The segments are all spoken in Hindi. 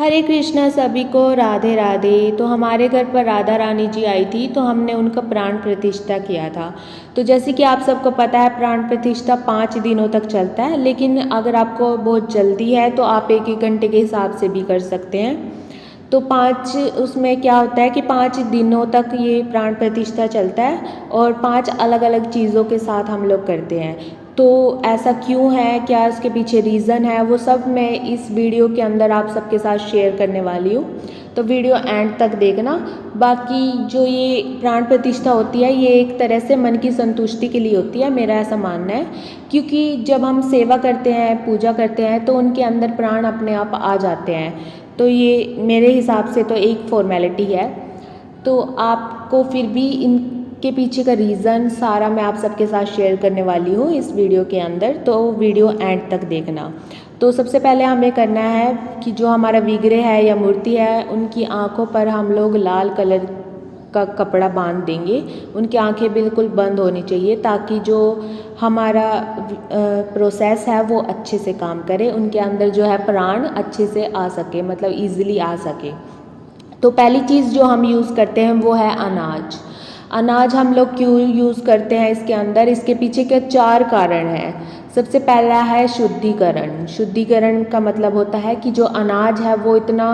हरे कृष्णा सभी को, राधे राधे। तो हमारे घर पर राधा रानी जी आई थी, तो हमने उनका प्राण प्रतिष्ठा किया था। तो जैसे कि आप सबको पता है, प्राण प्रतिष्ठा 5 दिनों तक चलता है, लेकिन अगर आपको बहुत जल्दी है तो आप 1-1 घंटे के हिसाब से भी कर सकते हैं। तो 5 उसमें क्या होता है कि 5 दिनों तक ये प्राण प्रतिष्ठा चलता है और 5 अलग अलग चीज़ों के साथ हम लोग करते हैं। तो ऐसा क्यों है, क्या इसके पीछे रीज़न है, वो सब मैं इस वीडियो के अंदर आप सबके साथ शेयर करने वाली हूँ। तो वीडियो एंड तक देखना। बाकी जो ये प्राण प्रतिष्ठा होती है, ये एक तरह से मन की संतुष्टि के लिए होती है, मेरा ऐसा मानना है। क्योंकि जब हम सेवा करते हैं, पूजा करते हैं, तो उनके अंदर प्राण अपने आप आ जाते हैं। तो ये मेरे हिसाब से तो एक फॉर्मेलिटी है। तो आपको फिर भी इनके पीछे का रीज़न सारा मैं आप सबके साथ शेयर करने वाली हूँ इस वीडियो के अंदर, तो वीडियो एंड तक देखना। तो सबसे पहले हमें करना है कि जो हमारा विग्रह है या मूर्ति है, उनकी आँखों पर हम लोग लाल कलर का कपड़ा बांध देंगे। उनकी आंखें बिल्कुल बंद होनी चाहिए, ताकि जो हमारा प्रोसेस है वो अच्छे से काम करे, उनके अंदर जो है प्राण अच्छे से आ सके, मतलब इजीली आ सके। तो पहली चीज़ जो हम यूज़ करते हैं वो है अनाज। अनाज हम लोग क्यों यूज़ करते हैं इसके अंदर, इसके पीछे के 4 कारण हैं। सबसे पहला है शुद्धिकरण। शुद्धिकरण का मतलब होता है कि जो अनाज है वो इतना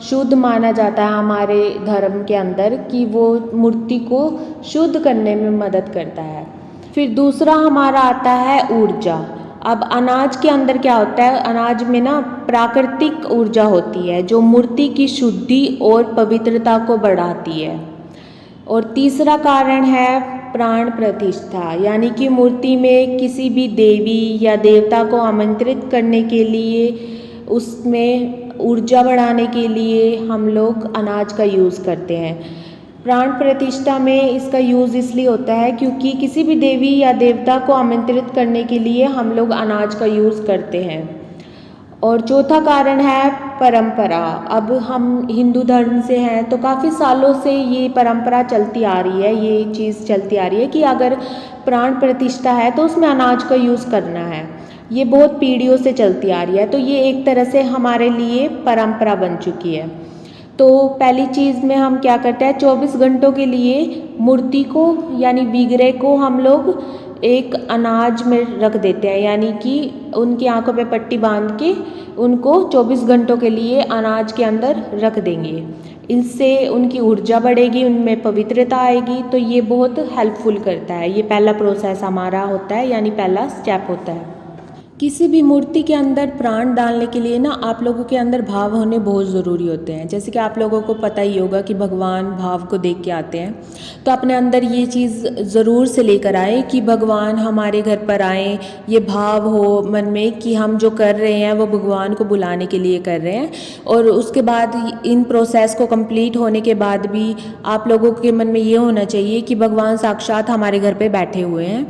शुद्ध माना जाता है हमारे धर्म के अंदर कि वो मूर्ति को शुद्ध करने में मदद करता है। फिर दूसरा हमारा आता है ऊर्जा। अब अनाज के अंदर क्या होता है, अनाज में ना प्राकृतिक ऊर्जा होती है जो मूर्ति की शुद्धि और पवित्रता को बढ़ाती है। और तीसरा कारण है प्राण प्रतिष्ठा, यानी कि मूर्ति में किसी भी देवी या देवता को आमंत्रित करने के लिए, उसमें ऊर्जा बढ़ाने के लिए हम लोग अनाज का यूज़ करते हैं। प्राण प्रतिष्ठा में इसका यूज़ इसलिए होता है क्योंकि किसी भी देवी या देवता को आमंत्रित करने के लिए हम लोग अनाज का यूज़ करते हैं। और चौथा कारण है परंपरा। अब हम हिंदू धर्म से हैं तो काफ़ी सालों से ये परंपरा चलती आ रही है, ये चीज़ चलती आ रही है कि अगर प्राण प्रतिष्ठा है तो उसमें अनाज का यूज़ करना है। ये बहुत पीढ़ियों से चलती आ रही है, तो ये एक तरह से हमारे लिए परंपरा बन चुकी है। तो पहली चीज़ में हम क्या करते हैं, 24 घंटों के लिए मूर्ति को यानी विग्रह को हम लोग एक अनाज में रख देते हैं, यानी कि उनकी आंखों पे पट्टी बांध के उनको 24 घंटों के लिए अनाज के अंदर रख देंगे। इससे उनकी ऊर्जा बढ़ेगी, उनमें पवित्रता आएगी। तो ये बहुत हेल्पफुल करता है। ये पहला प्रोसेस हमारा होता है, यानी पहला स्टेप होता है। किसी भी मूर्ति के अंदर प्राण डालने के लिए ना आप लोगों के अंदर भाव होने बहुत ज़रूरी होते हैं। जैसे कि आप लोगों को पता ही होगा कि भगवान भाव को देख के आते हैं। तो अपने अंदर ये चीज़ ज़रूर से लेकर आए कि भगवान हमारे घर पर आए, ये भाव हो मन में कि हम जो कर रहे हैं वो भगवान को बुलाने के लिए कर रहे हैं। और उसके बाद इन प्रोसेस को कंप्लीट होने के बाद भी आप लोगों के मन में ये होना चाहिए कि भगवान साक्षात हमारे घर पे बैठे हुए हैं।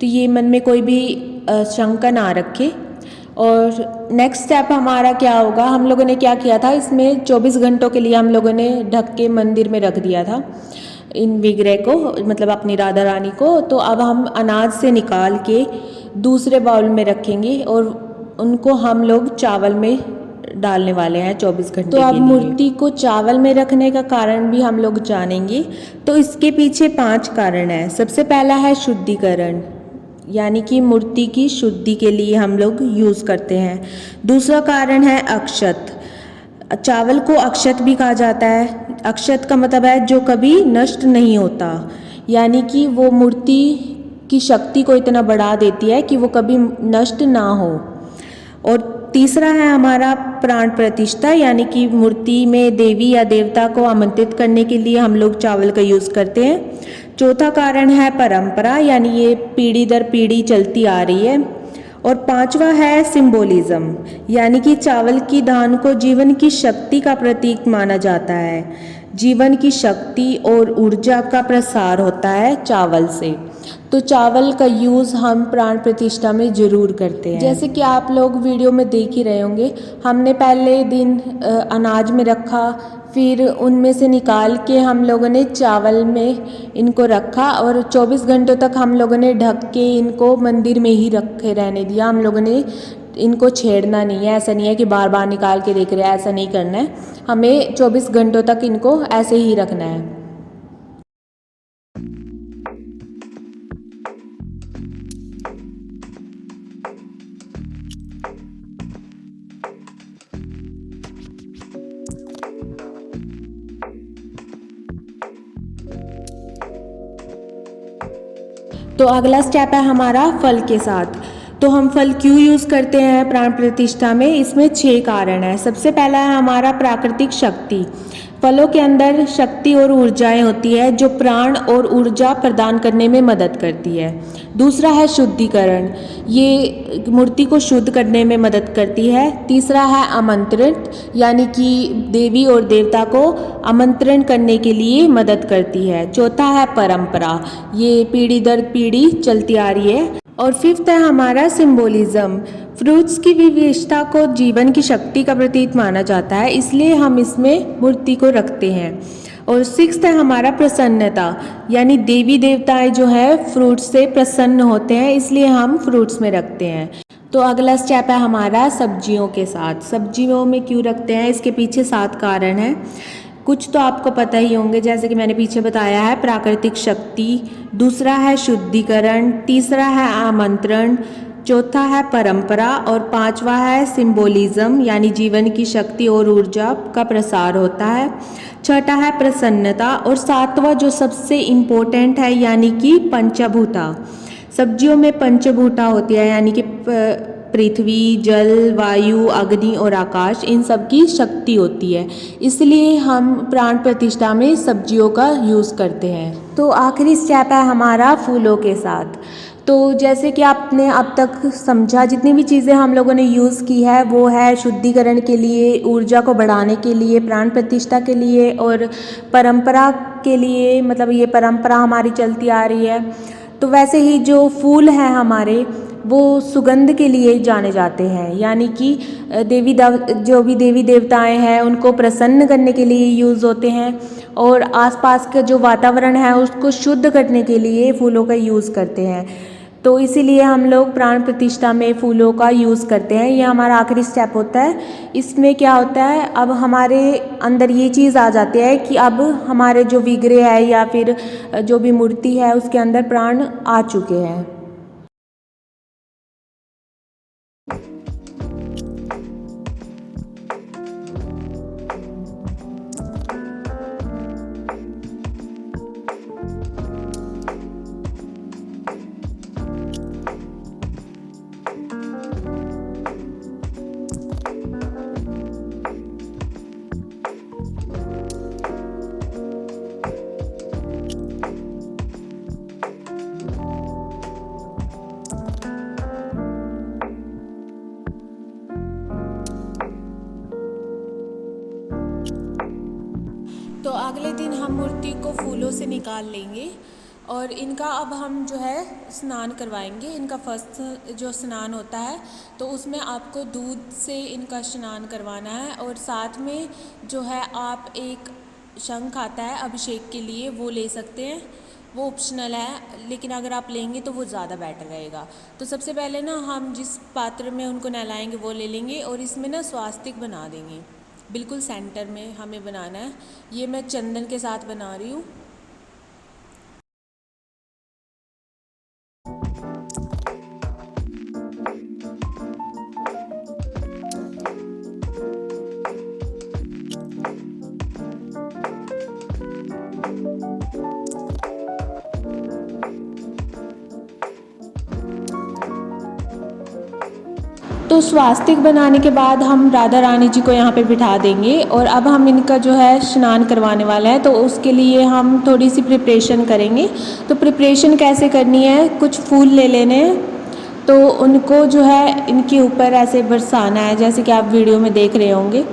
तो ये मन में कोई भी शंका ना रखे। और नेक्स्ट स्टेप हमारा क्या होगा, हम लोगों ने क्या किया था, इसमें 24 घंटों के लिए हम लोगों ने ढक के मंदिर में रख दिया था इन विग्रह को, मतलब अपनी राधा रानी को। तो अब हम अनाज से निकाल के दूसरे बाउल में रखेंगे और उनको हम लोग चावल में डालने वाले हैं 24 घंटे के लिए। तो अब मूर्ति को चावल में रखने का कारण भी हम लोग जानेंगे। तो इसके पीछे 5 कारण हैं। सबसे पहला है शुद्धिकरण, यानी कि मूर्ति की शुद्धि के लिए हम लोग यूज़ करते हैं। दूसरा कारण है अक्षत। चावल को अक्षत भी कहा जाता है। अक्षत का मतलब है जो कभी नष्ट नहीं होता, यानी कि वो मूर्ति की शक्ति को इतना बढ़ा देती है कि वो कभी नष्ट ना हो। और तीसरा है हमारा प्राण प्रतिष्ठा, यानी कि मूर्ति में देवी या देवता को आमंत्रित करने के लिए हम लोग चावल का यूज़ करते हैं। चौथा कारण है परंपरा, यानी ये पीढ़ी दर पीढ़ी चलती आ रही है। और 5वां है सिंबोलिज्म, यानी कि चावल की दान को जीवन की शक्ति का प्रतीक माना जाता है। जीवन की शक्ति और ऊर्जा का प्रसार होता है चावल से। तो चावल का यूज़ हम प्राण प्रतिष्ठा में ज़रूर करते हैं। जैसे कि आप लोग वीडियो में देख ही रहे होंगे, हमने पहले दिन अनाज में रखा, फिर उनमें से निकाल के हम लोगों ने चावल में इनको रखा और 24 घंटों तक हम लोगों ने ढक के इनको मंदिर में ही रखे रहने दिया। हम लोगों ने इनको छेड़ना नहीं है, ऐसा नहीं है कि बार बार निकाल के देख रहे हैं, ऐसा नहीं करना है। हमें 24 घंटों तक इनको ऐसे ही रखना है। तो अगला स्टेप है हमारा फल के साथ। तो हम फल क्यों यूज़ करते हैं प्राण प्रतिष्ठा में? इसमें 6 कारण हैं। सबसे पहला है हमारा प्राकृतिक शक्ति। फलों के अंदर शक्ति और ऊर्जाएं होती है जो प्राण और ऊर्जा प्रदान करने में मदद करती है। दूसरा है शुद्धिकरण, ये मूर्ति को शुद्ध करने में मदद करती है। तीसरा है आमंत्रित, यानी कि देवी और देवता को आमंत्रण करने के लिए मदद करती है। चौथा है परंपरा, ये पीढ़ी दर पीढ़ी चलती आ रही है। और फिफ्थ है हमारा सिंबोलिज्म। फ्रूट्स की विशेषता को जीवन की शक्ति का प्रतीक माना जाता है, इसलिए हम इसमें मूर्ति को रखते हैं। और सिक्स्थ है हमारा प्रसन्नता, यानी देवी देवताएं जो है फ्रूट्स से प्रसन्न होते हैं, इसलिए हम फ्रूट्स में रखते हैं। तो अगला स्टेप है हमारा सब्जियों के साथ। सब्जियों में क्यों रखते हैं, इसके पीछे 7 कारण हैं। कुछ तो आपको पता ही होंगे, जैसे कि मैंने पीछे बताया है प्राकृतिक शक्ति, दूसरा है शुद्धिकरण, तीसरा है आमंत्रण, चौथा है परंपरा और पांचवा है सिंबोलिज्म, यानी जीवन की शक्ति और ऊर्जा का प्रसार होता है। छठा है प्रसन्नता और सातवां जो सबसे इम्पोर्टेंट है यानी कि पंचभूता। सब्जियों में पंचभूता होती है, यानी कि पृथ्वी, जल, वायु, अग्नि और आकाश, इन सब की शक्ति होती है, इसलिए हम प्राण प्रतिष्ठा में सब्जियों का यूज़ करते हैं। तो आखिरी स्टेप है हमारा फूलों के साथ। तो जैसे कि आपने अब तक समझा, जितनी भी चीज़ें हम लोगों ने यूज़ की है वो है शुद्धिकरण के लिए, ऊर्जा को बढ़ाने के लिए, प्राण प्रतिष्ठा के लिए और परंपरा के लिए, मतलब ये परंपरा हमारी चलती आ रही है। तो वैसे ही जो फूल हैं हमारे, वो सुगंध के लिए जाने जाते हैं, यानी कि जो भी देवी देवताएं हैं उनको प्रसन्न करने के लिए यूज़ होते हैं और आसपास का जो वातावरण है उसको शुद्ध करने के लिए फूलों का यूज़ करते हैं। तो इसीलिए हम लोग प्राण प्रतिष्ठा में फूलों का यूज़ करते हैं। ये हमारा आखिरी स्टेप होता है। इसमें क्या होता है, अब हमारे अंदर ये चीज़ आ जाती है कि अब हमारे जो विग्रह है या फिर जो भी मूर्ति है उसके अंदर प्राण आ चुके हैं। तो अगले दिन हम मूर्ति को फूलों से निकाल लेंगे और इनका अब हम जो है स्नान करवाएंगे। इनका फर्स्ट जो स्नान होता है तो उसमें आपको दूध से इनका स्नान करवाना है और साथ में जो है आप एक शंख आता है अभिषेक के लिए, वो ले सकते हैं, वो ऑप्शनल है, लेकिन अगर आप लेंगे तो वो ज़्यादा बेटर रहेगा। तो सबसे पहले ना हम जिस पात्र में उनको नहलाएंगे वो ले लेंगे और इसमें ना स्वास्तिक बना देंगे, बिल्कुल सेंटर में हमें बनाना है। ये मैं चंदन के साथ बना रही हूँ। तो स्वास्तिक बनाने के बाद हम राधा रानी जी को यहाँ पे बिठा देंगे और अब हम इनका जो है स्नान करवाने वाला है, तो उसके लिए हम थोड़ी सी प्रिपरेशन करेंगे। तो प्रिपरेशन कैसे करनी है, कुछ फूल ले लेने हैं, तो उनको जो है इनके ऊपर ऐसे बरसाना है जैसे कि आप वीडियो में देख रहे होंगे,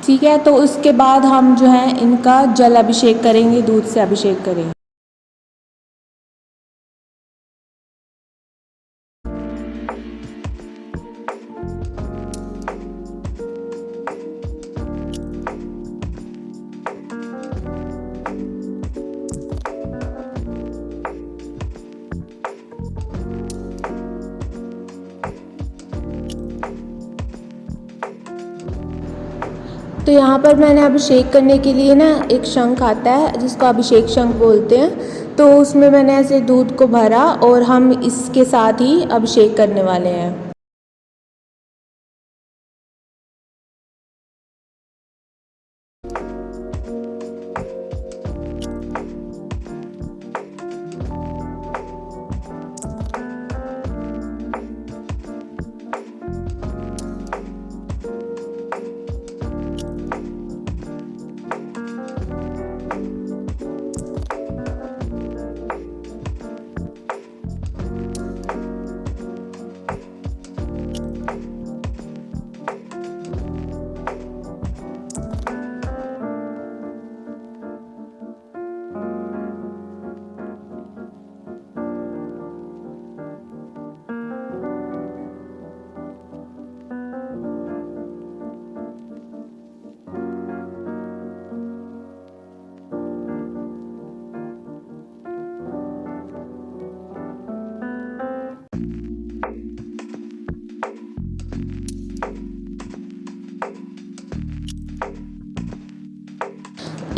ठीक है। तो उसके बाद हम जो है इनका जल अभिषेक करेंगे, दूध से अभिषेक करेंगे। तो यहाँ पर मैंने अभिषेक करने के लिए ना एक शंख आता है जिसको अभिषेक शंख बोलते हैं, तो उसमें मैंने ऐसे दूध को भरा और हम इसके साथ ही अभिषेक करने वाले हैं।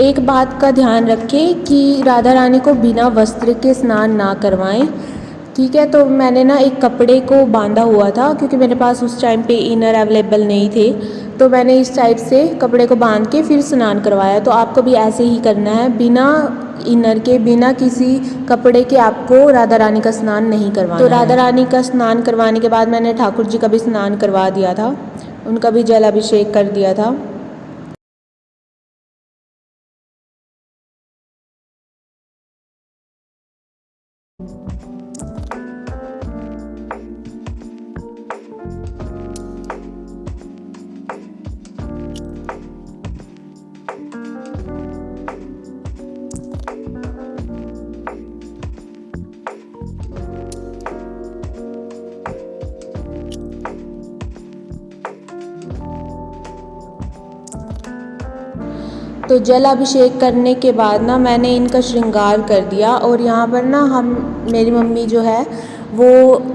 एक बात का ध्यान रखें कि राधा रानी को बिना वस्त्र के स्नान ना करवाएं, ठीक है। तो मैंने ना एक कपड़े को बांधा हुआ था क्योंकि मेरे पास उस टाइम पे इनर अवेलेबल नहीं थे, तो मैंने इस टाइप से कपड़े को बांध के फिर स्नान करवाया। तो आपको भी ऐसे ही करना है, बिना इनर के, बिना किसी कपड़े के आपको राधा रानी का स्नान नहीं करवाना। तो राधा रानी का स्नान करवाने के बाद मैंने ठाकुर जी का भी स्नान करवा दिया था, उनका भी जल अभिषेक कर दिया था। तो जल अभिषेक करने के बाद ना मैंने इनका श्रृंगार कर दिया, और यहाँ पर ना मेरी मम्मी जो है वो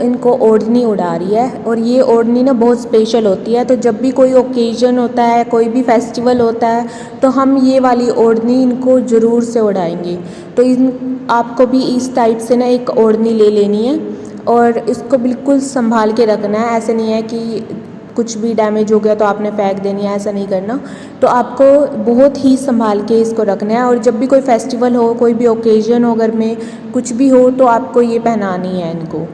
इनको ओढ़नी उड़ा रही है, और ये ओढ़नी ना बहुत स्पेशल होती है। तो जब भी कोई ओकेजन होता है, कोई भी फेस्टिवल होता है, तो हम ये वाली ओढ़नी इनको ज़रूर से उड़ाएंगे। तो इन आपको भी इस टाइप से ना एक ओढ़नी ले लेनी है और इसको बिल्कुल संभाल के रखना है। ऐसे नहीं है कि कुछ भी डैमेज हो गया तो आपने फेंक देनी है, ऐसा नहीं करना। तो आपको बहुत ही संभाल के इसको रखना है, और जब भी कोई फेस्टिवल हो, कोई भी ओकेजन हो घर में, कुछ भी हो, तो आपको ये पहनानी है इनको।